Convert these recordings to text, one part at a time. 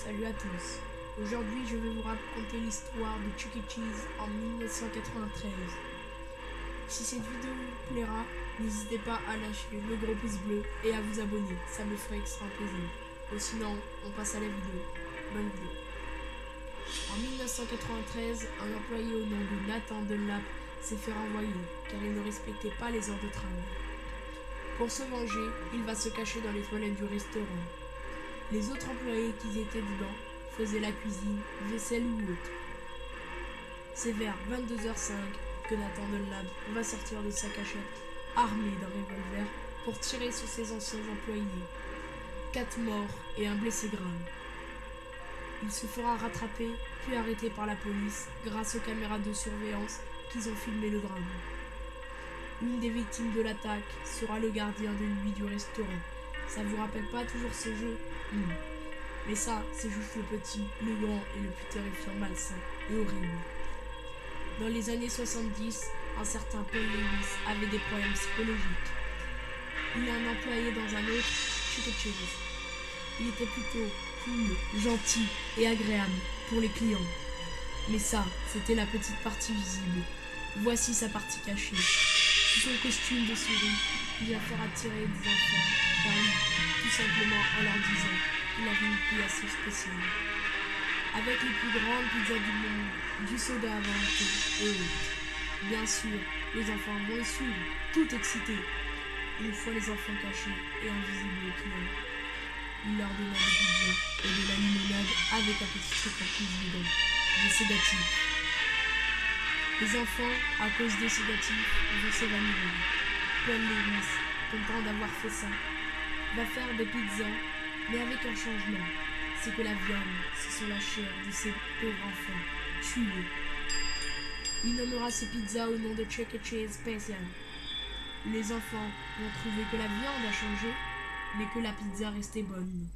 Salut à tous. Aujourd'hui, je vais vous raconter l'histoire de Chuck E. Cheese en 1993. Si cette vidéo vous plaira, n'hésitez pas à lâcher le gros pouce bleu et à vous abonner, ça me ferait extrêmement plaisir. Ou sinon, on passe à la vidéo. Bonne vidéo. En 1993, un employé au nom de Nathan Dunlap s'est fait renvoyer car il ne respectait pas les heures de travail. Pour se venger, il va se cacher dans les toilettes du restaurant. Les autres employés qui étaient dedans faisaient la cuisine, vaisselle ou autre. C'est vers 22h05 que Nathan Dunlap va sortir de sa cachette, armé d'un revolver, pour tirer sur ses anciens employés. 4 morts et un blessé grave. Il se fera rattraper, puis arrêter par la police grâce aux caméras de surveillance qu'ils ont filmé le drame. Une des victimes de l'attaque sera le gardien de nuit du restaurant. Ça vous rappelle pas toujours ce jeu? Mais ça, c'est juste le petit, le grand et le plus terrifiant, malsain et horrible. Dans les années 70, un certain Paul Lewis avait des problèmes psychologiques. Il est un employé dans un autre Chuck E. Cheese. Il était plutôt cool, gentil et agréable pour les clients. Mais ça, c'était la petite partie visible. Voici sa partie cachée. Sous son costume de souris, il va faire attirer des enfants vers lui, tout simplement en leur disant qu'il avait une pizza spéciale. Avec les plus grandes pizzas du monde, du soda à volonté et autres. Bien sûr, les enfants vont le suivre, tout excités. Une fois les enfants cachés et invisibles aux clients, il leur donna des pizzas et de la limonade avec un petit truc en plus dedans, des sédatifs. Les enfants, à cause des sédatifs, vont s'évanouir. Paul Lewis, content d'avoir fait ça, va faire des pizzas, mais avec un changement. C'est que la viande, ce sont la chair de ces pauvres enfants, tués. Il nommera ses pizzas au nom de Chuck E. Cheese Special. Les enfants vont trouver que la viande a changé, mais que la pizza restait bonne.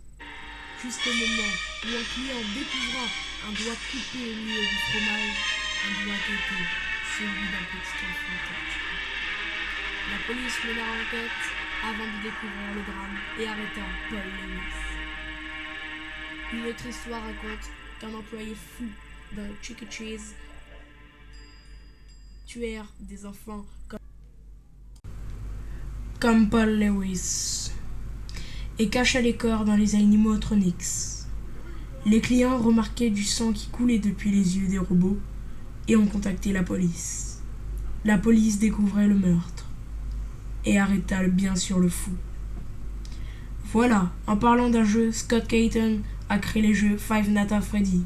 Jusqu'au moment où un client découvrira un doigt coupé au milieu du fromage, un doigt qui était celui d'un petit enfant torturé. La police mena l'enquête avant de découvrir le drame et arrêta Paul Lewis. Une autre histoire raconte qu'un employé fou d'un Chuck E. Cheese tuèrent des enfants comme Paul Lewis et cacha les corps dans les animatronics. Les clients remarquaient du sang qui coulait depuis les yeux des robots et ont contacté la police. La police découvrait le meurtre et arrêta bien sûr le fou. Voilà, en parlant d'un jeu, Scott Cawthon a créé les jeux Five Nights at Freddy,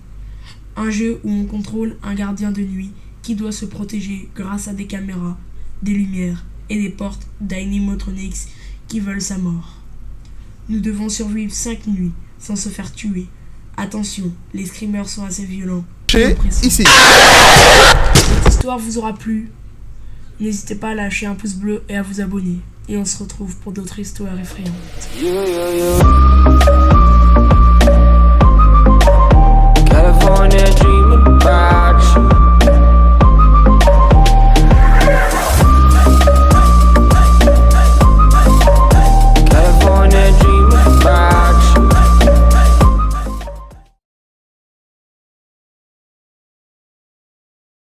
un jeu où on contrôle un gardien de nuit qui doit se protéger grâce à des caméras, des lumières et des portes d'animatronics qui veulent sa mort. Nous devons survivre 5 nuits sans se faire tuer. Attention, les screamers sont assez violents. Ici. Cette histoire vous aura plu. N'hésitez pas à lâcher un pouce bleu et à vous abonner. Et on se retrouve pour d'autres histoires effrayantes.